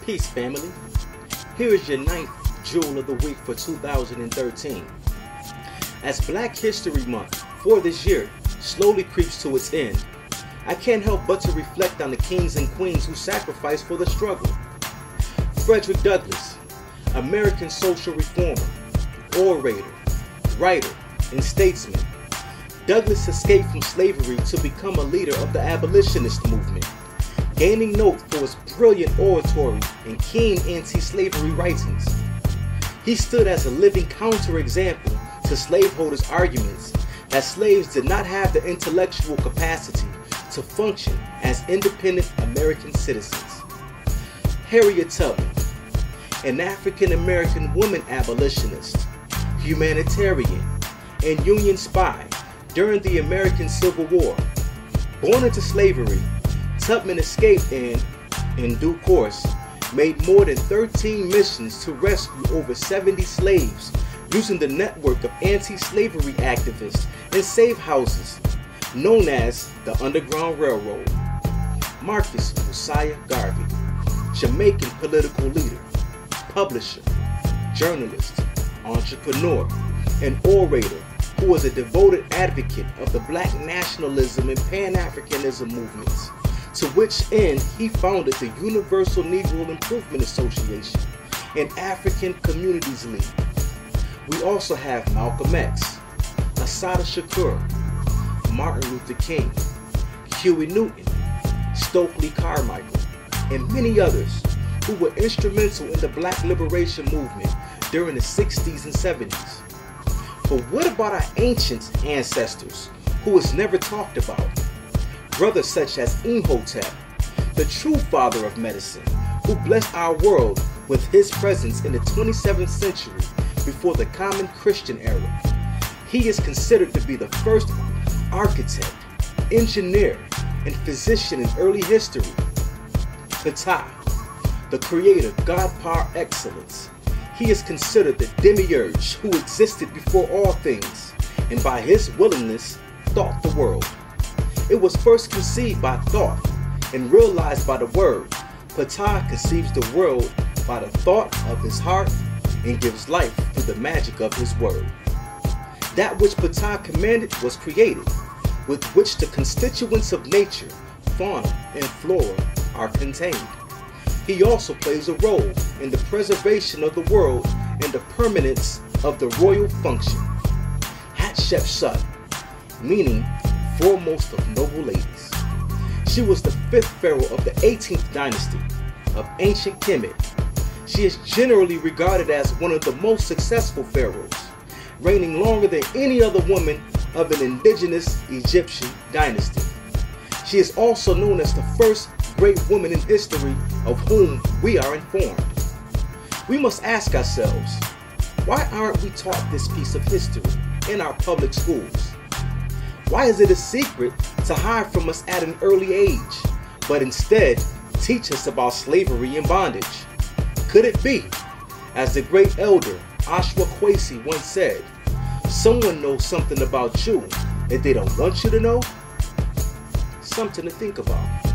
Peace, family. Here is your 9th Jewel of the Week for 2013. As Black History Month for this year slowly creeps to its end, I can't help but to reflect on the kings and queens who sacrificed for the struggle. Frederick Douglass, American social reformer, orator, writer, and statesman. Douglass escaped from slavery to become a leader of the abolitionist movement, gaining note for his brilliant oratory and keen anti-slavery writings. He stood as a living counterexample to slaveholders' arguments that slaves did not have the intellectual capacity to function as independent American citizens. Harriet Tubman, an African-American woman abolitionist, humanitarian, and Union spy during the American Civil War. Born into slavery, Tubman escaped and, in due course, made more than 13 missions to rescue over 70 slaves using the network of anti-slavery activists and safe houses known as the Underground Railroad. Marcus Josiah Garvey, Jamaican political leader, publisher, journalist, entrepreneur, and orator who was a devoted advocate of the Black nationalism and Pan-Africanism movements, to which end he founded the Universal Negro Improvement Association and African Communities League. We also have Malcolm X, Assata Shakur, Martin Luther King, Huey Newton, Stokely Carmichael, and many others who were instrumental in the Black liberation movement during the 60s and 70s. But what about our ancient ancestors who was never talked about? Brothers such as Imhotep, the true father of medicine, who blessed our world with his presence in the 27th century before the common Christian era. He is considered to be the first architect, engineer, and physician in early history. Ptah, the creator god par excellence. He is considered the demiurge who existed before all things, and by his willingness thought the world. It was first conceived by thought and realized by the word. Ptah conceives the world by the thought of his heart and gives life through the magic of his word. That which Ptah commanded was created, with which the constituents of nature, fauna, and flora are contained. He also plays a role in the preservation of the world and the permanence of the royal function. Hatshepsut, meaning foremost of noble ladies. She was the 5th pharaoh of the 18th dynasty of ancient Kemet. She is generally regarded as one of the most successful pharaohs, reigning longer than any other woman of an indigenous Egyptian dynasty. She is also known as the first great woman in history of whom we are informed. We must ask ourselves, why aren't we taught this piece of history in our public schools? Why is it a secret to hide from us at an early age, but instead teach us about slavery and bondage? Could it be, as the great elder Ashwa Kwesi once said, someone knows something about you that they don't want you to know? Something to think about.